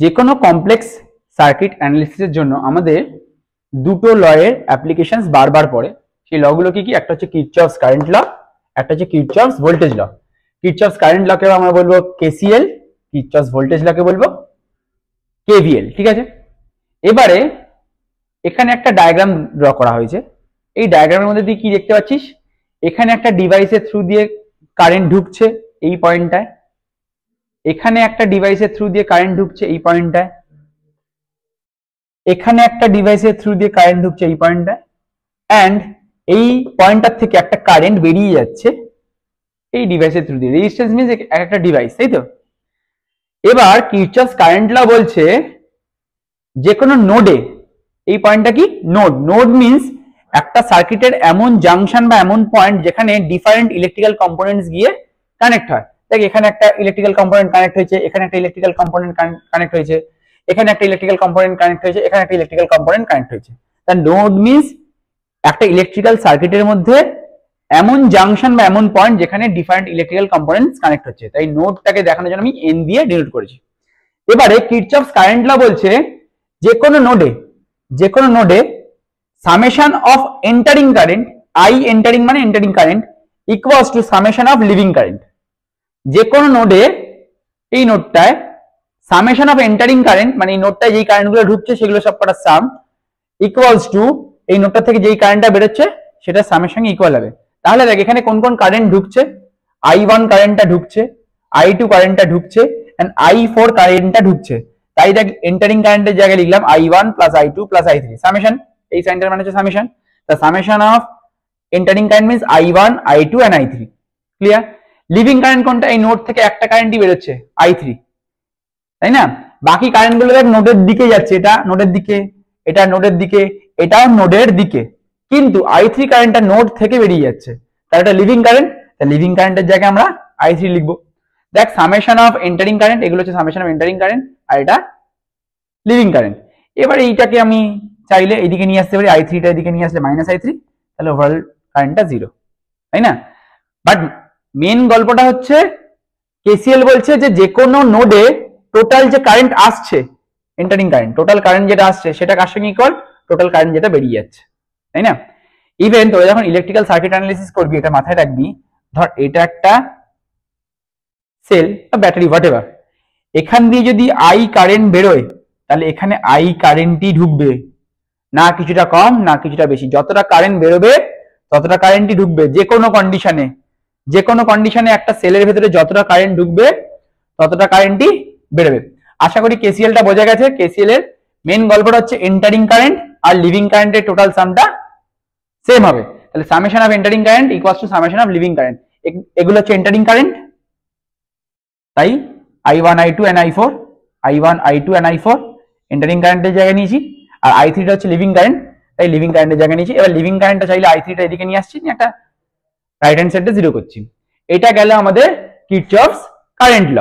যে কোনো complex circuit অ্যানালিসিসের জন্য আমাদের দুটো ল এর অ্যাপ্লিকেশনস বারবার পড়ে। সেই লগুলো কি কি? একটা হচ্ছে কিরচফস কারেন্ট ল, একটা হচ্ছে কিরচফস ভোল্টেজ ল। কিরচফস কারেন্ট লকে আমরা বলবো কেসিএল, কিরচফস ভোল্টেজ লকে বলবো কেভিএল। ঠিক আছে, এবারে এখানে একটা ডায়াগ্রাম ড্র করা হয়েছে। এই ডায়াগ্রামের মধ্যে দিয়ে কি দেখতে পাচ্ছিস? এখানে একটা ডিভাইসের থ্রু দিয়ে কারেন্ট ঢুকছে এই পয়েন্টটায়, এখানে একটা ডিভাইসের থ্রু দিয়ে কারেন্ট ঢুকছে এই পয়েন্টটায়, এখানে একটা ডিভাইসের থ্রু দিয়ে কারেন্ট ঢুকছে এই পয়েন্টটায়, অ্যান্ড এই পয়েন্টটার থেকে একটা কারেন্ট বেরিয়ে যাচ্ছে এই ডিভাইসের থ্রু দিয়ে। রেজিস্ট্যান্স মিন্স একটা ডিভাইস, তাই তো? এবার কিরচফস কারেন্ট ল বলছে যে কোনো নোডে, এই পয়েন্টটা কি? নোড। নোড মিন্স একটা সার্কিটের এমন জাংশন বা এমন পয়েন্ট যেখানে ডিফারেন্ট ইলেকট্রিক্যাল কম্পোনেন্টস গিয়ে কানেক্ট হয়। দেখ এখানে একটা ইলেকট্রিক্যাল কম্পোনেন্ট কানেক্ট হয়েছে, এখানে একটা ইলেকট্রিক্যাল কম্পোনেন্ট কানেক্ট হয়েছে, এখানে একটা ইলেকট্রিক্যাল কম্পোনেন্ট কানেক্ট হয়েছে, এখানে একটা ইলেকট্রিক্যাল কম্পোনেন্ট কানেক্ট হয়েছে। তার নোড মিন্স একটা ইলেকট্রিক্যাল সার্কিটের মধ্যে এমন জাংশন বা এমন পয়েন্ট যেখানে ডিফারেন্ট ইলেকট্রিক্যাল কম্পোনেন্টস কানেক্ট হচ্ছে। তাই নোডটাকে দেখানোর জন্য আমি এন দিয়ে ডিনোট করেছি। এবারে কিরচফস কারেন্ট ল বলছে যে কোনো নোডে summation of entering current, I entering মানে entering current, equals to summation of leaving current. যে কোনো নোডে, এই নোডটায় সামেশন অফ এন্টারিং কারেন্ট মানে এই নোডটায় যেই কারেন্টগুলো ঢুকছে সেগুলো সব কটার সাম, ইকুয়ালস টু এই নোডটা থেকে যেই কারেন্টটা বেরোচ্ছে সেটা সামের সঙ্গে ইকুয়াল হবে। তাহলে দেখ এখানে কোন কোন কারেন্ট ঢুকছে? I1 কারেন্টটা ঢুকছে, I2 কারেন্টটা ঢুকছে, এন্ড I4 কারেন্টটা ঢুকছে। তাই দেখ এন্টারিং কারেন্টের জায়গায় লিখলাম I1 plus I2 plus I3 summation. এই সাইনটার মানে হচ্ছে summation. The summation of entering current means I1, I2 and I3। Clear? Leaving current কোনটা? এই নোড থেকে একটা কারেন্টই বেরোচ্ছে I3, তাই না? বাকি কারেন্টগুলো দেখ নোডের দিকে যাচ্ছে, এটা নোডের দিকে, এটা নোডের দিকে, এটাও নোডের দিকে, কিন্তু I3 কারেন্টটা নোড থেকে বেরিয়ে যাচ্ছে, তাহলে এটা লিভিং কারেন্ট। তাই লিভিং কারেন্টের জায়গায় আমরা I3 লিখবো। দেখ সামেশন অফ এন্টারিং কারেন্ট, এগুলো হচ্ছে সামেশন অফ এন্টারিং কারেন্ট, আর এটা লিভিং কারেন্ট। এবারে এইটাকে আমি চাইলে এইদিকে নিয়ে আসতে পারি, I3 টা এদিকে নিয়ে আসলে -I3, তাহলে ওভারঅল কারেন্টটা 0, তাই না? বাট মেন গল্পটা হচ্ছে কেসিএল বলছে যে কোনো নোডে টোটাল যে কারেন্ট আসছে, এন্টারিং কারেন্ট, টোটাল কারেন্ট যেটা আসছে সেটা কার সঙ্গে ইকুয়াল? টোটাল কারেন্ট যেটা বেরিয়ে যাচ্ছে, তাই না? ইভেন তোরা যখন ইলেকট্রিক্যাল সার্কিট অ্যানালিসিস করবি, এটা মাথায় রাখবি, ধর এটা একটা সেল বা ব্যাটারি হোয়াটএভার, এখান দিয়ে যদি আই কারেন্ট বেরোয় তাহলে এখানে আই কারেন্টই ঢুকবে, না কিছুটা কম না কিছুটা বেশি। যতটা কারেন্ট বেরোবে ততটা কারেন্টই ঢুকবে যে কোনো কন্ডিশনে। যে কোনো কন্ডিশনে একটা সেলের ভেতরে যতটা কারেন্ট ঢুকবে ততটা কারেন্টই বেরোবে। আশা করি কেসিএলটা বোঝা গেছে। কেসিএল এর মেন গল্পটা হচ্ছে এন্টারিং কারেন্ট আর লিভিং কারেন্টের টোটাল সামটা সেম হবে। তাহলে summation of entering current equals to summation of leaving current. এগুলো হচ্ছে এন্টারিং কারেন্ট, তাই I1, I2 and I4, I1, I2 and I4 entering কারেন্টের জায়গায় নিয়েছি, আর I3 টা হচ্ছে লিভিং কারেন্ট, তাই লিভিং কারেন্টের জায়গায় নিয়েছি। এবার লিভিং কারেন্টটা চাইলে I3 টা এদিকে নিয়ে আসছি, একটা রাইট হ্যান্ড সাইডে 0 করছি। এটা গেল আমাদের কিরচফস কারেন্ট ল।